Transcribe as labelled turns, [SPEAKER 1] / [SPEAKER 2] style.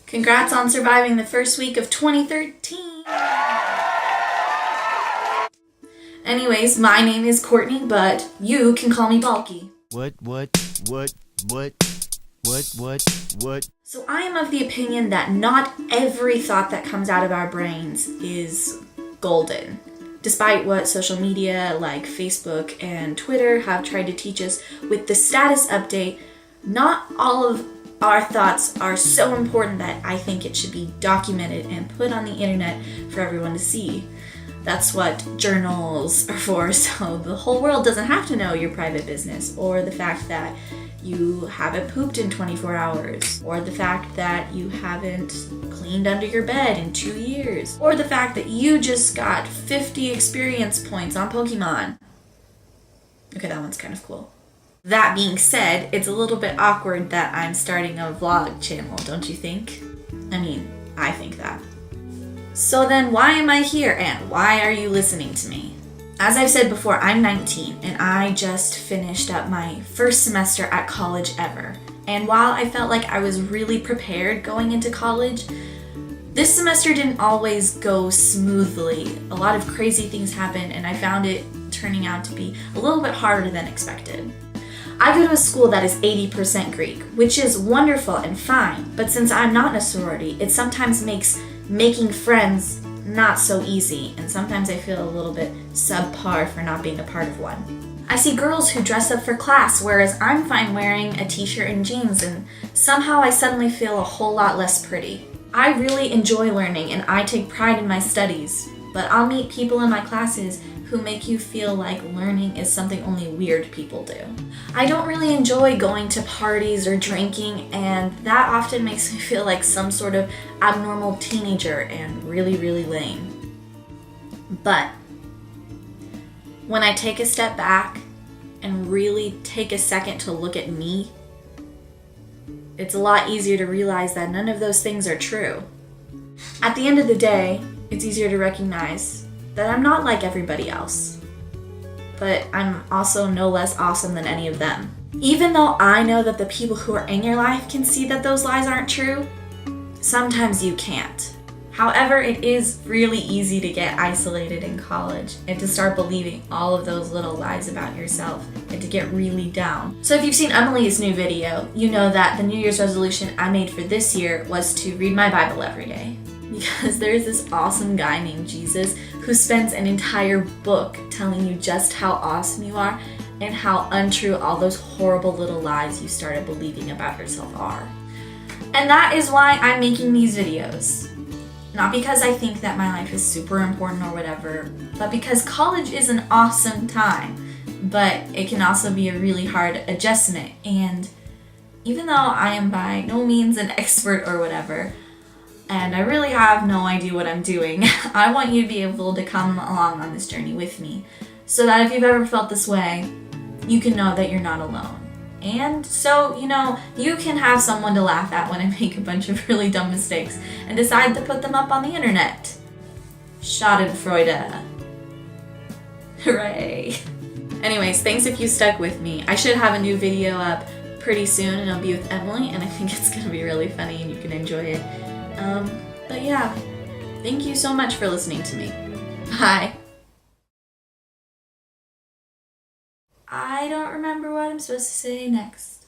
[SPEAKER 1] Congrats on surviving the first week of 2013. Anyways, my name is Courtney, but you can call me Balke.
[SPEAKER 2] What?
[SPEAKER 1] So I am of the opinion that not every thought that comes out of our brains is golden. Despite what social media like Facebook and Twitter have tried to teach us with the status update, not all of our thoughts are so important that I think it should be documented and put on the internet for everyone to see. That's what journals are for, so the whole world doesn't have to know your private business, or the fact that you haven't pooped in 24 hours, or the fact that you haven't cleaned under your bed in 2 years, or the fact that you just got 50 experience points on Pokemon. Okay, that one's kind of cool. That being said, it's a little bit awkward that I'm starting a vlog channel, don't you think? I mean, I think that. So then why am I here and why are you listening to me? As I've said before, I'm 19 and I just finished up my first semester at college ever. And while I felt like I was really prepared going into college, this semester didn't always go smoothly. A lot of crazy things happened and I found it turning out to be a little bit harder than expected. I go to a school that is 80% Greek, which is wonderful and fine, but since I'm not in a sorority, it sometimes makes making friends not so easy, and sometimes I feel a little bit subpar for not being a part of one. I see girls who dress up for class, whereas I'm fine wearing a t-shirt and jeans, and somehow I suddenly feel a whole lot less pretty. I really enjoy learning and I take pride in my studies, but I'll meet people in my classes who make you feel like learning is something only weird people do. I don't really enjoy going to parties or drinking, and that often makes me feel like some sort of abnormal teenager and really, really lame. But when I take a step back and really take a second to look at me, it's a lot easier to realize that none of those things are true. At the end of the day, it's easier to recognize that I'm not like everybody else, but I'm also no less awesome than any of them. Even though I know that the people who are in your life can see that those lies aren't true, sometimes you can't. However, it is really easy to get isolated in college and to start believing all of those little lies about yourself and to get really down. So if you've seen Emily's new video, you know that the New Year's resolution I made for this year was to read my Bible every day. Because there's this awesome guy named Jesus who spends an entire book telling you just how awesome you are and how untrue all those horrible little lies you started believing about yourself are. And that is why I'm making these videos. Not because I think that my life is super important or whatever, but because college is an awesome time, but it can also be a really hard adjustment. And even though I am by no means an expert or whatever, and I really have no idea what I'm doing, I want you to be able to come along on this journey with me, so that if you've ever felt this way, you can know that you're not alone. And so, you can have someone to laugh at when I make a bunch of really dumb mistakes and decide to put them up on the internet. Schadenfreude. Hooray. Anyways, thanks if you stuck with me. I should have a new video up pretty soon and it'll be with Emily, and I think it's gonna be really funny and you can enjoy it. But yeah, thank you so much for listening to me. Bye. I don't remember what I'm supposed to say next.